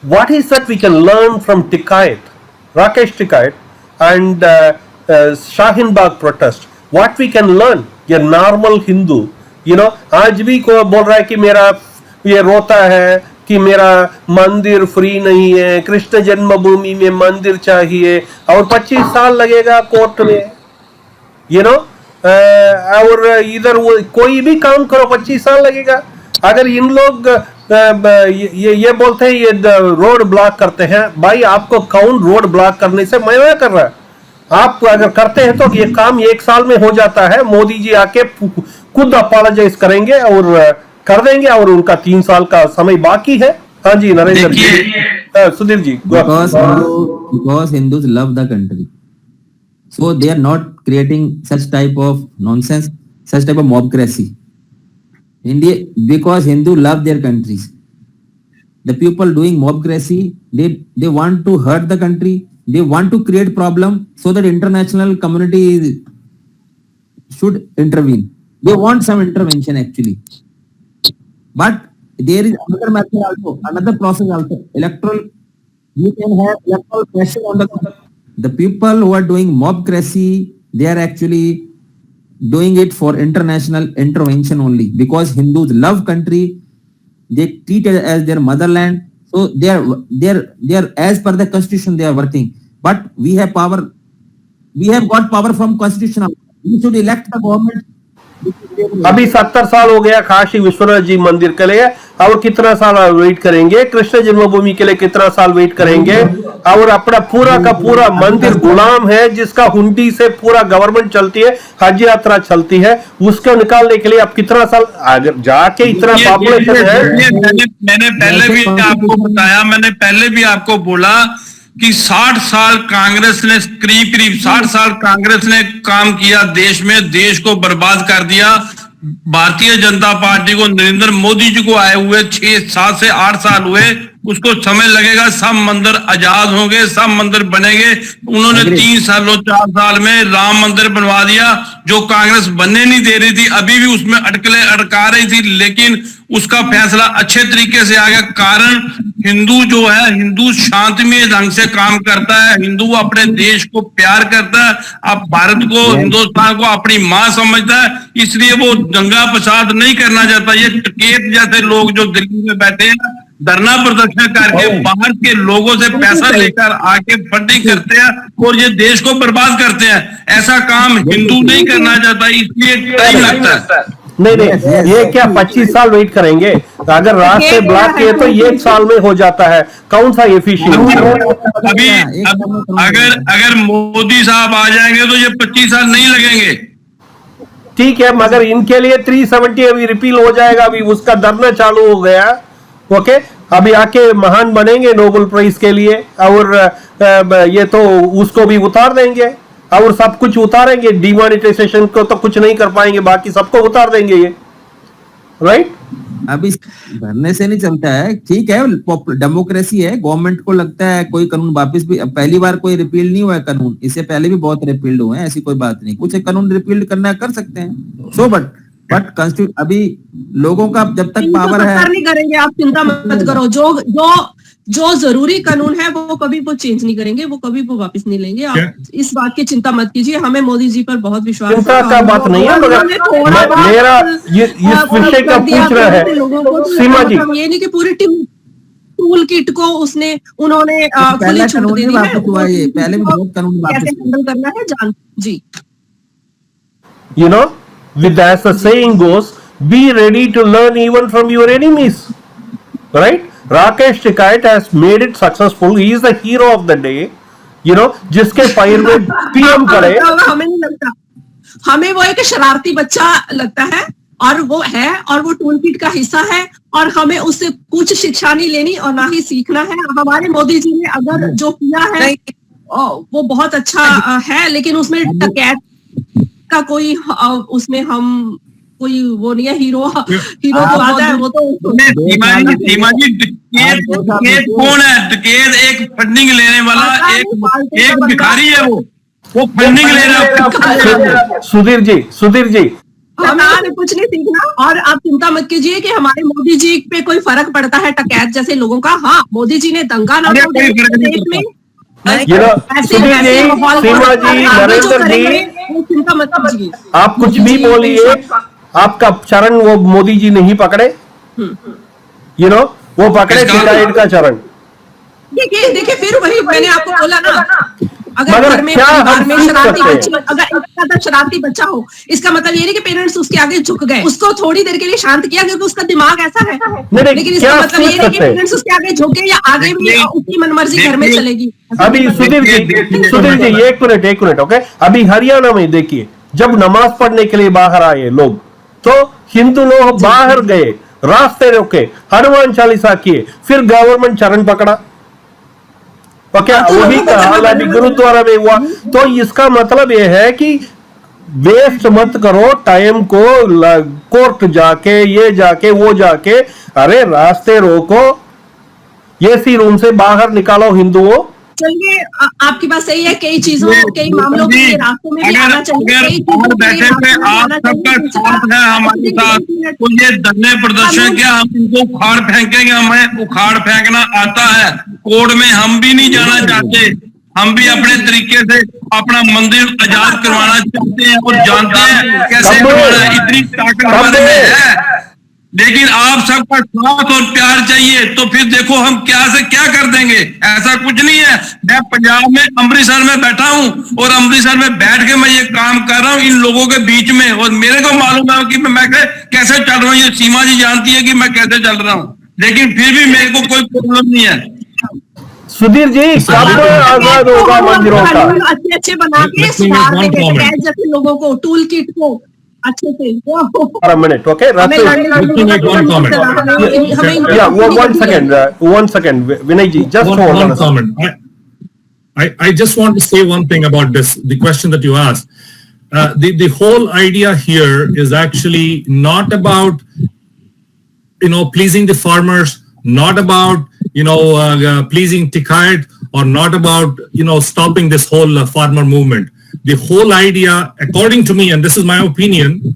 what is that we can learn from Tikait, Rakesh Tikait, and Shahin Bagh protest? What we can learn? ये normal Hindu आज भी को बोल रहा है कि मेरा ये रोता है कि मेरा मंदिर फ्री नहीं है, कृष्ण जन्मभूमि में मंदिर चाहिए और 25 साल लगेगा कोर्ट में, और इधर वो कोई भी काम करो 25 साल लगेगा। अगर इन लोग ये बोलते हैं ये रोड ब्लॉक करते हैं, भाई आपको कौन रोड ब्लॉक करने से मना कर रहा है? आप अगर करते हैं तो ये काम 1 साल में हो जाता है। मोदी जी आके खुद अपोलोजाइज करेंगे और कर देंगे, और उनका 3 साल का समय बाकी है। हाँ जी नरेंद्र जी, Sudhir ji. Because Hindus love the country, so they are not creating such type of nonsense, such type of mobcracy. India, because Hindu love their countries. The people doing mobcracy, they want to hurt the country. They want to create problem so that international community should intervene. They want some intervention actually. But there is another method also, another process also. You can have electoral pressure on the people who are doing mobcracy. They are actually doing it for international intervention only, because Hindus love country. They treat it as their motherland. So they are as per the constitution they are working. But we have power. We have got power from constitution. We should elect the government. अभी 70 साल हो गया काशी विश्वनाथ जी मंदिर के लिए, और कितना साल वेट करेंगे? कृष्ण जन्मभूमि के लिए कितना साल वेट करेंगे? और अपना पूरा का पूरा मंदिर गुलाम है, जिसका हुंडी से पूरा गवर्नमेंट चलती है, हज यात्रा चलती है, उसको निकालने के लिए अब कितना साल अगर जाके इतना पॉपुलेशन है। मैंने पहले भी आपको बोला कि 60 साल कांग्रेस ने, करीब 60 साल कांग्रेस ने काम किया देश में, देश को बर्बाद कर दिया। भारतीय जनता पार्टी को, नरेंद्र मोदी जी को आए हुए 7 से 8 साल हुए, उसको समय लगेगा, सब मंदिर आजाद होंगे, सब मंदिर बनेंगे। उन्होंने 3 सालों 4 साल में राम मंदिर बनवा दिया, जो कांग्रेस बनने नहीं दे रही थी, अभी भी उसमें अटका रही थी, लेकिन उसका फैसला अच्छे तरीके से आ गया। कारण हिंदू जो है, हिंदू शांतिमय ढंग से काम करता है, हिंदू अपने देश को प्यार करता है, अब भारत को, हिंदुस्तान को अपनी मां समझता है, इसलिए वो दंगा फसाद नहीं करना चाहता। ये टिकैत जैसे लोग जो दिल्ली में बैठे हैं, धरना प्रदर्शन करके बाहर के लोगों से पैसा लेकर आके फंडिंग करते हैं और ये देश को बर्बाद करते हैं, ऐसा काम हिंदू नहीं करना चाहता, इसलिए टाइम लगता है। नहीं, ये क्या 25 साल वेट करेंगे? अगर रास्ते ब्लॉक किए तो 1 साल में हो जाता है। कौन सा एफिशिएंट? अभी अगर मोदी साहब आ जाएंगे तो ये 25 साल नहीं लगेंगे। ठीक है, मगर इनके लिए 370 अभी रिपील हो जाएगा, अभी उसका धरना चालू हो गया। ओके, अभी आके महान बनेंगे नोबेल प्राइज के लिए, और ये तो उसको भी उतार देंगे और सब कुछ उतारेंगे। डिमोनेटाइजेशन को तो कुछ नहीं कर पाएंगे, बाकी सबको उतार देंगे ये, राइट? अभी भरने से नहीं चलता है, ठीक है, डेमोक्रेसी है, गवर्नमेंट को लगता है कोई कानून वापस भी, पहली बार कोई रिपील नहीं हुआ है कानून, इससे पहले भी बहुत रिपील्ड हुए हैं, ऐसी कोई बात नहीं, कुछ कानून रिपील्ड करना कर सकते हैं। सो बट कॉन्स्टिट्यूशन अभी लोगों का जब तक पावर है, नहीं करेंगे, आप चिंता मत करो। जो जरूरी कानून है वो कभी वो चेंज नहीं करेंगे, वो कभी वो वापस नहीं लेंगे। आप इस बात की चिंता मत कीजिए, हमें मोदी जी पर बहुत विश्वास है। चिंता का बात नहीं है, मगर मेरा इस विषय का पूछ रहा है सीमा जी, ये नहीं कि पूरी टीम टूल किट को उन्होंने खुली छूट दे दी है, पहले भी बहुत कानून कैसे हैंडल करना है जान जी। With as the saying goes, be ready to learn even from your enemies, right? Rakesh Tikait has made it successful. He is the hero of the day. जिसके पैर में पीएम करे। हमें नहीं लगता, हमें वो एक शरारती बच्चा लगता है, और वो है, और वो टूल किट का हिस्सा है, और हमें उससे कुछ शिक्षा नहीं लेनी और ना ही सीखना है। हमारे मोदी जी ने अगर जो किया है वो बहुत अच्छा है, लेकिन उसमें डकैत का कोई, उसमें हम कोई वो नहीं है, हीरो तो आता है, वो तो सीमा जी डकैत कौन है? डकैत एक फंडिंग लेने वाला, एक भिखारी है, वो फंडिंग ले रहा है। सुधीर जी, हमें कुछ नहीं सीखना। और आप चिंता मत कीजिए कि हमारे मोदी जी पे कोई फर्क पड़ता है टकैत जैसे लोगों का। हाँ, मोदी जी ने दंगा ना अरे हो कोई फर्क नहीं देश में, You know, सुधीर जी, सीमा जी, नरेंद्र जी, चिंता मत कीजिए। आप कुछ भी बोलिए, आपका चरण वो मोदी जी नहीं पकड़े, वो पकड़े टिकाइट का चरण। देखिए फिर वही मैंने आपको बोला ना, अगर मगर घर में क्या परिवार हम में सीख शरारती सकते हैं? बच्ची, अगर एक ज्यादा शरारती बच्चा हो, इसका मतलब ये नहीं कि पेरेंट्स उसके आगे झुक गए, उसको थोड़ी देर के लिए शांत किया क्योंकि उसका दिमाग ऐसा है। नहीं, लेकिन क्या इसका मतलब ये सीख नहीं कि सकते हैं? पेरेंट्स उसके आगे झुके या आगे भी उसकी मनमर्जी घर में देखिए, चलेगी। अभी सुधीर जी एक मिनट ओके। अभी हरियाणा में देखिए, जब नमाज पढ़ने के लिए बाहर आए लोग, तो हिंदू लोग बाहर गए, रास्ते रोके, हनुमान चालीसा किए, फिर गवर्नमेंट चरण पकड़ा। ओके, वही का हाल अभी गुरुद्वारा में हुआ। तो इसका मतलब यह है कि वेस्ट मत करो टाइम को, कोर्ट जाके, ये जाके, वो जाके, अरे रास्ते रोको, एसी रूम से बाहर निकालो हिंदुओं। चलिए, आपकी बात सही है, कई चीजों, कई मामलों के लिए रास्तों में भी आना चाहिए, कई चीजों के लिए बैठे पे रास्तों में आप आना सबका चाहिए। साथ है हमारे साथ, तो ये धरने प्रदर्शन क्या हम इनको उखाड़ फेंकेंगे? हमें उखाड़ फेंकना आता है, कोर्ट में हम भी नहीं जाना चाहते, हम भी अपने तरीके से अपना मंदिर आजाद करवाना चाहते हैं और जानते हैं कैसे करवाना है, इतनी ताकत हमारे में है। लेकिन आप सबका साथ और प्यार चाहिए, तो फिर देखो हम क्या से क्या कर देंगे। ऐसा कुछ नहीं है, मैं पंजाब में अमृतसर में बैठा हूं और अमृतसर में बैठ के मैं ये काम कर रहा हूं इन लोगों के बीच में, और मेरे को मालूम है कि मैं कैसे चल रहा हूं। ये सीमा जी जानती है कि मैं कैसे चल रहा हूं, लेकिन फिर भी मेरे को कोई प्रॉब्लम नहीं है। सुधीर जी, कब आजाद होगा मंदिरों का? अच्छे बना के सुधार देंगे जैसे लोगों को, टूल किट को अच्छे से। Minute okay, one second, Vinay ji, just hold on. One comment. I just want to say one thing about this, the question that you asked. The whole idea here is actually not about, pleasing the farmers, not about, pleasing Tikait, or not about, stopping this whole farmer movement. The whole idea, according to me, and this is my opinion,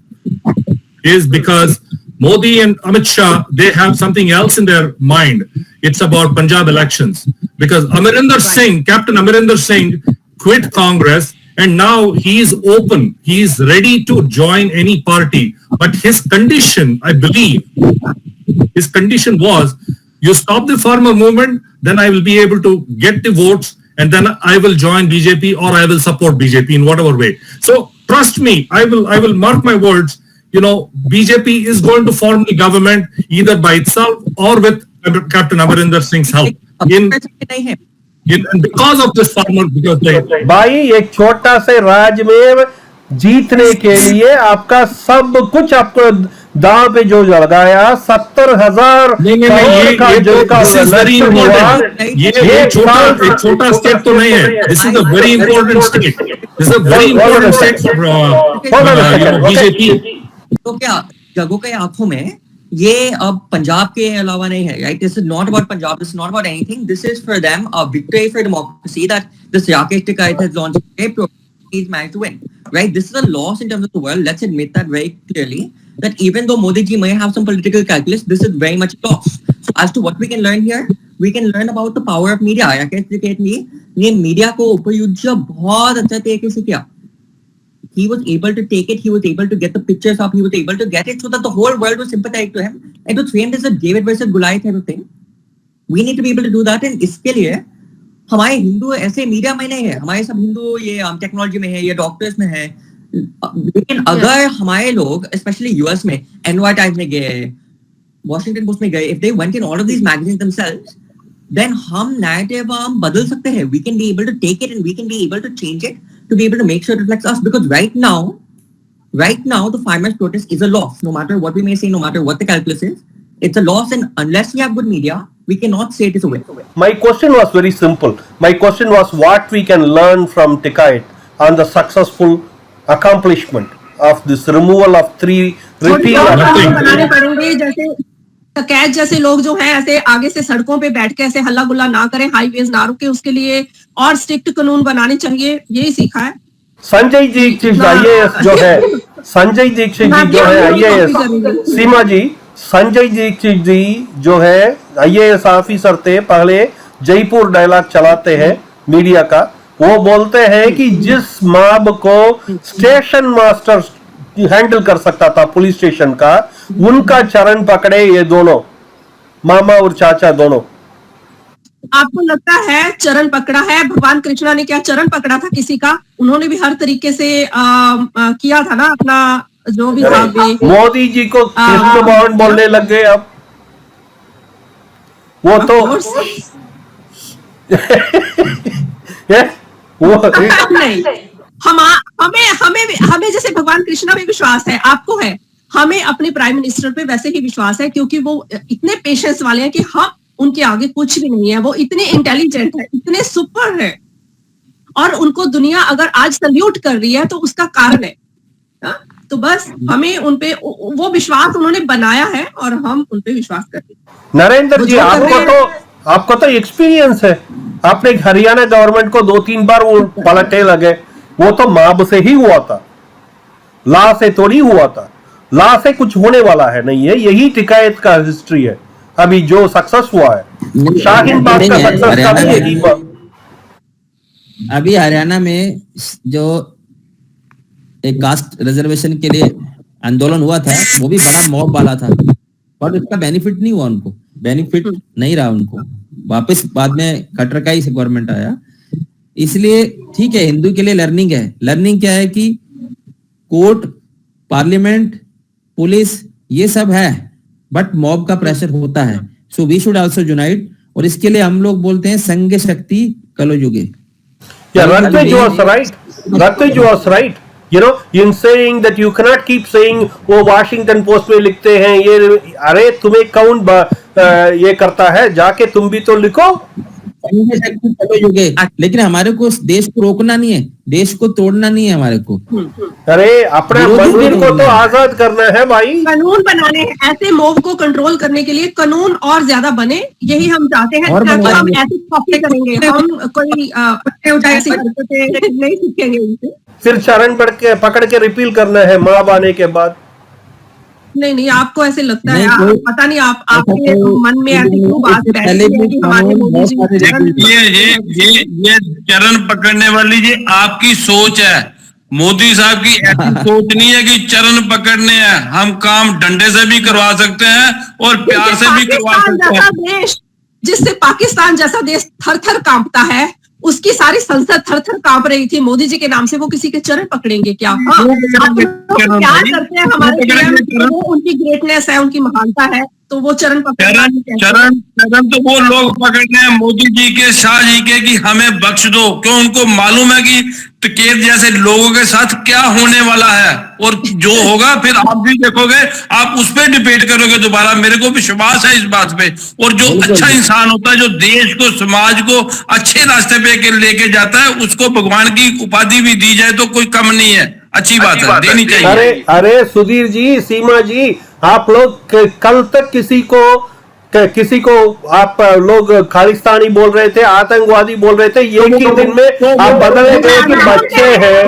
is because Modi and Amit Shah, they have something else in their mind. It's about Punjab elections. Because Amarinder Singh, Captain Amarinder Singh, quit Congress, and now he is open. He is ready to join any party. But his condition, I believe, his condition was, you stop the farmer movement, then I will be able to get the votes, and then I will join BJP or I will support BJP in whatever way. So trust me, I will mark my words. BJP is going to form the government either by itself or with Captain Amarinder Singh's help. Because of this farmer, भाई एक छोटा से राज्य में जीतने के लिए आपका सब कुछ आपको दांव पे जो लगाया, 70,000 ये छोटा स्टेट तो नहीं है. This is a very important state. This is a very important state for BJP. तो क्या जगहों के आंखों में ये अब पंजाब के अलावा नहीं है, right? This is not about Punjab. This is not about anything. This is for them a victory for democracy that this Rakesh Tikait has launched. He's managed to win, right? This is a loss in terms of the world. Let's admit that very clearly. That even though Modi ji may have some political calculus, this is very much a loss. So as to what we can learn here, we can learn about the power of media. Rakesh Tikait ने media को उपयुक्त बहुत अच्छा तरीके से किया. He was able to take it. He was able to get the pictures up. He was able to get it so that the whole world was sympathetic to him. It was framed as a David versus Goliath type of thing. We need to be able to do that. And इसके लिए हमारे हिंदू ऐसे media में नहीं है. हमारे सब हिंदू ये टेक्नोलॉजी में है, ये डॉक्टर्स में है. लेकिन अगर हमारे लोग स्पेशली यूएस में NY टाइम्स में गए, वॉशिंगटन पोस्ट में गए, if they went in all of these magazines themselves, then हम narrative हम बदल सकते हैं. We can be able to take it and we can be able to change it to be able to make sure it reflects us. Because right now the farmers' protest is a loss. No matter what we may say, no matter what the calculus is, it's a loss. And unless we have good media, we cannot say it is a win. My question was very simple. My question was what we can learn from Tikait on the successful accomplishment of this removal of 3 repeal. बनाने पड़ेंगे जैसे टकैत जैसे लोग जो हैं ऐसे आगे से सड़कों पे बैठ के ऐसे हल्ला गुल्ला ना करें, हाईवेज ना रुके, उसके लिए और स्ट्रिक्ट कानून बनाने चाहिए. यही सीखा है संजय जी IAS जो है, संजय दीक्षित जी जो है आईएएस, सीमा जी, संजय दीक्षित जी जो है आईएएस ऑफिसर थे, पहले जयपुर डायलॉग चलाते हैं मीडिया का। वो बोलते हैं कि जिस मॉब को स्टेशन मास्टर हैंडल कर सकता था पुलिस स्टेशन का, उनका चरण पकड़े ये दोनों, मामा और चाचा दोनों। आपको लगता है चरण पकड़ा है? भगवान कृष्णा ने क्या चरण पकड़ा था किसी का? उन्होंने भी हर तरीके से किया था ना अपना जो भी था। मोदी जी को कृष्ण भगवान बोलने लग गए अब। वो तो वो नहीं, हमें जैसे भगवान कृष्णा पे विश्वास है, आपको है, हमें अपने प्राइम मिनिस्टर पे वैसे ही विश्वास है, क्योंकि वो इतने पेशेंस वाले हैं कि हम उनके आगे कुछ भी नहीं है। वो इतने इंटेलिजेंट है, इतने सुपर है, और उनको दुनिया अगर आज सल्यूट कर रही है तो उसका कारण है। तो बस हमें उनपे वो विश्वास उन्होंने बनाया है और हम उनपे विश्वास करते हैं। नरेंद्र जी, आपको तो एक्सपीरियंस है, आपने हरियाणा गवर्नमेंट को 2-3 बार वो पलटे लगे। वो तो माब से ही हुआ था, ला से थोड़ी हुआ था। ला से कुछ होने वाला है नहीं है, यही टिकायत का हिस्ट्री है। अभी जो सक्सेस हुआ है शाहीन बाग का सक्सेस का भी यही बात। अभी हरियाणा में जो एक कास्ट रिजर्वेशन के लिए आंदोलन हुआ था, वो भी बड़ा मॉब वाला था, और उसका बेनिफिट नहीं हुआ उनको, बेनिफिट नहीं रहा उनको। वापस बाद में खट्टर का ही गवर्नमेंट आया। इसलिए ठीक है, हिंदू के लिए लर्निंग है। लर्निंग क्या है कि कोर्ट, पार्लियामेंट, पुलिस ये सब है, बट मॉब का प्रेशर होता है। So we should also unite, और इसके लिए हम लोग बोलते हैं संघ शक्ति कलयुगे। Rutledge was right. You know, in saying that you cannot keep saying वो Washington Post में लिखते हैं ये, अरे तुम्हें कौन ये करता है, जाके तुम भी तो लिखो। लेकिन हमारे को देश को रोकना नहीं है, देश को तोड़ना नहीं है हमारे को। अरे अपने मंदिर को तो आजाद करना है भाई। कानून बनाने हैं ऐसे मॉब को कंट्रोल करने के लिए, कानून और ज्यादा बने, यही हम चाहते हैं। ताकि हम ऐसे कॉपी करेंगे, हम कोई ऐसी हरकतें नहीं सीखेंगे उनसे। फिर चरण पकड़ के रिपील करना है माब आने के बाद। नहीं, आपको ऐसे लगता है, पता नहीं आपके मन में ऐसी क्यों बात बैठी है कि हमारे मोदी जी ये चरण पकड़ने वाली ये आपकी सोच है। मोदी साहब की ऐसी सोच नहीं है कि चरण पकड़ने हैं। हम काम डंडे से भी करवा सकते हैं और प्यार से भी करवा सकते हैं। देश जिससे पाकिस्तान जैसा देश थर थर कांपता है, उसकी सारी संसद थर थर कांप रही थी मोदी जी के नाम से, वो किसी के चरण पकड़ेंगे क्या? प्यार करते हैं हमारे पीएम, वो उनकी ग्रेटनेस है, उनकी महानता है, तो वो चरण चरण तो वो लोग पकड़ रहे हैं मोदी जी के, शाह जी के, कि हमें बख्श दो। क्यों? उनको मालूम है कि टिकैत जैसे लोगों के साथ क्या होने वाला है, और जो होगा फिर आप भी देखोगे, आप उस पर डिबेट करोगे दोबारा। मेरे को विश्वास है इस बात पे। और जो अच्छा इंसान होता है, जो देश को, समाज को अच्छे रास्ते पे लेके जाता है, उसको भगवान की उपाधि भी दी जाए तो कोई कम नहीं है, अच्छी बात है, देनी चाहिए। अरे सुधीर जी, सीमा जी, आप लोग कल तक किसी को आप लोग खालिस्तानी बोल रहे थे, आतंकवादी बोल रहे थे, एक ही दिन में आप बदले गए कि बच्चे हैं।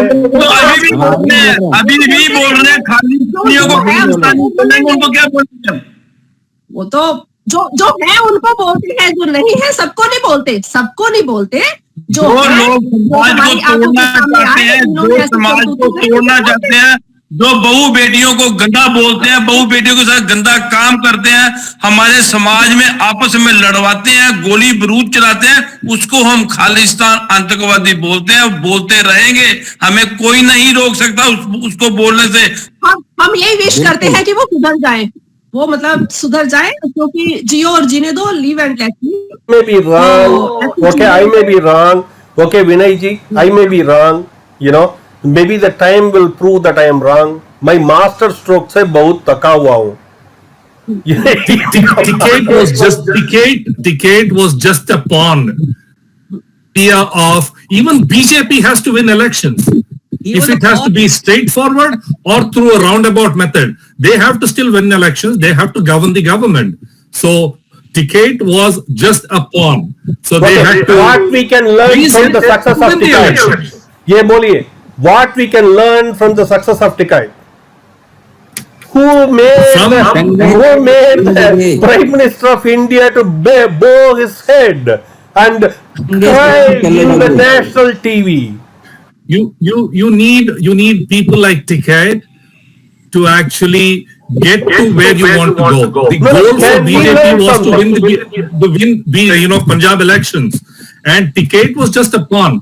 अभी भी बोल रहे हैं खालिस्तानियों को खालिस्तानी बोलेंगे, उनको क्या बोलते हैं? वो तो जो है उनको बोलते हैं, जो नहीं है सबको नहीं बोलते, सबको नहीं बोलते। जो लोग समाज को तोड़ना चाहते हैं, जो समाज को तोड़ना चाहते हैं, जो बहू बेटियों को गंदा बोलते हैं, बहू बेटियों के साथ गंदा काम करते हैं, हमारे समाज में आपस में लड़वाते हैं, गोली बारूद चलाते हैं, उसको हम खालिस्तान आतंकवादी बोलते हैं, बोलते रहेंगे। हमें कोई नहीं रोक सकता उसको बोलने से। हम यही विश करते हैं कि वो सुधर जाए, वो मतलब सुधर जाए, क्योंकि जियो और जीने दो, live and let live. may be wrong, okay, I may be wrong, okay, Vinay ji, I may be wrong, you know, maybe the time will prove that I am wrong. My master stroke से बहुत थका हुआ हूँ। Decade was just a pawn. Of even BJP has to win elections. If it has to be straightforward or through a roundabout method, they have to still win elections. They have to govern the government. So Decade was just a pawn. So they had to. What we can learn from the success of Decade? ये बोलिए, what we can learn from the success of Decade? who made the Prime Minister of India to bow his head and cry in the national TV. You need people like Ticket to actually get to where you want to go. The No, goal for can we BJP learn was to something? win Punjab elections, and Ticket was just a pawn.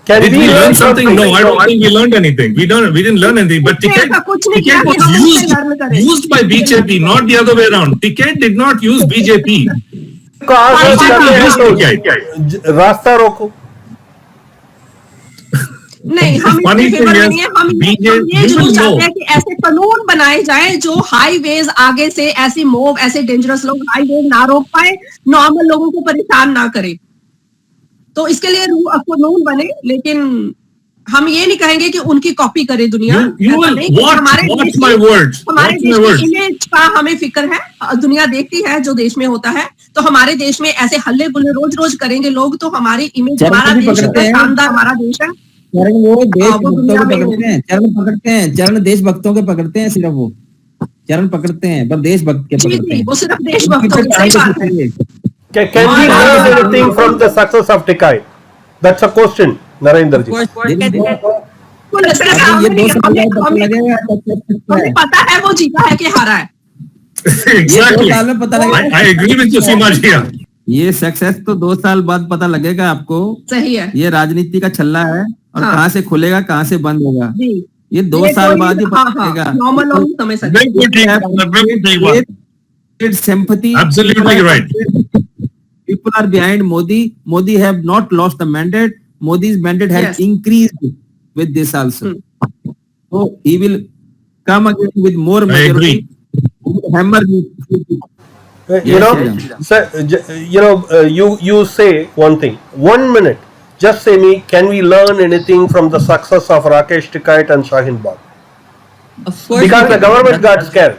Can Did we learn something? No, I don't think we learned anything. We didn't learn anything. But Ticket ऐसा कुछ नहीं किया कि was हम उससे learn करें। used by BJP, not the other way around. Ticket did not use BJP. कहाँ से BJP used करते हैं Ticket. तो रास्ता रोको। नहीं, हम Funny इसके thing फेवर में is, नहीं है। हम BJP ये जरूर will know. चाहते हैं कि ऐसे कानून बनाए जाएं जो हाईवेज आगे से ऐसी मोब ऐसे डेंजरस लोग हाईवेज ना रोक पाए, नॉर्मल लोगों को परेशान ना करे। तो इसके लिए कानून बने, लेकिन हम ये नहीं कहेंगे कि उनकी कॉपी करे दुनिया। You ऐसा will नहीं, क्योंकि हमारे watch देश my की- words. हमारे Watch देश my की words. इमेज का हमें फिक्र है, दुनिया देखती है जो देश में होता है। तो हमारे देश में ऐसे हल्ले गुल्ले रोज रोज करेंगे लोग, तो हमारी इमेज, चरण हमारा भी देश पकड़ते इतना हैं। शानदार हमारा देश है। चरण वो वो देशभक्तों दुनिया को में पकड़ते हैं, चरण पकड़ते हैं, चरण देशभक्तों के पकड़ते हैं, सिर्फ वो चरण पकड़ते हैं, पर देशभक्त के जी पकड़ते जी, हैं। वो सिर्फ देशभक्तों की, सही बात है। Can we learn anything from the success of Tikai? That's a question, Narendra ji. बिल्कुल ऐसा अभी काम ये नहीं 2 है। साल बाद पता हमें लगेगा तो हमें पता है वो जीता है कि हारा है। Exactly. साल में पता लगेगा। I agree with you, Seema ji. ये सक्सेस तो 2 साल बाद पता लगेगा आपको। सही है ये राजनीति का छल्ला है और हाँ। कहाँ से खुलेगा, कहाँ से बंद होगा, जी। ये 2 ये साल कोई- बाद ही हाँ, पता लगेगा। नॉर्मल लोग समझ सकते हैं। बिल्कुल ठीक बात है, बिल्कुल ठीक बात है। Sympathy. Absolutely right. People are behind Modi. Modi have not lost the mandate. Modi's mandate has Yes. increased with this also. So he will come again with more I majority. agree. Hammer. You know, Yes, sir, you say one thing. 1 minute. Just say me, can we learn anything from the success of Rakesh Tikait and Shaheen Bagh? Of course, Because we the can. government got scared.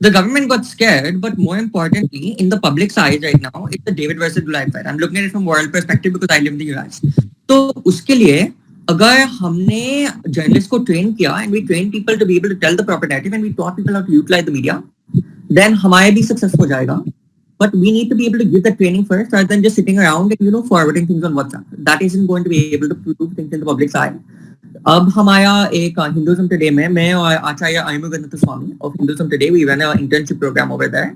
The government got scared, but more importantly, in the public's eyes right now, it's a David versus Goliath fight. I'm looking at it from world perspective because I live in the US. तो उसके लिए अगर हमने journalist को train किया and we train people to be able to tell the proper narrative and we taught people how to utilize the media, then हमारे भी success हो जाएगा. But we need to be able to give the training first rather than just sitting around and forwarding things on WhatsApp. That isn't going to be able to prove things in the public's eye. अब हमारा एक Hinduism today में मैं और आचार्य अयमुगनाथ स्वामी of Hinduism Today, we run an internship program over there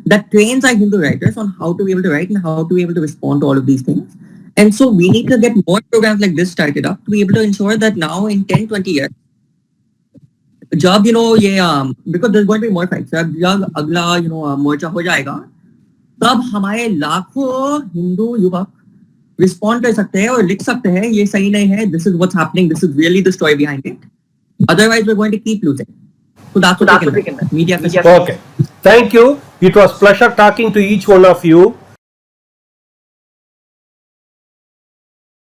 that trains our Hindu writers on how to be able to write and how to be able to respond to all of these things. And so we need to get more programs like this started up to be able to ensure that now in 10-20 years, जब ये because there's going to be more fights, जब अगला मोर्चा हो जाएगा, तब हमारे लाखों हिंदू युवक रिस्पॉन्ड कर सकते हैं और लिख सकते हैं ये सही नहीं है, this is what's happening, this is really the story behind it, otherwise we are going to keep losing. So that's what we can do. Media. Okay. Thank you. It was pleasure talking to each one of you.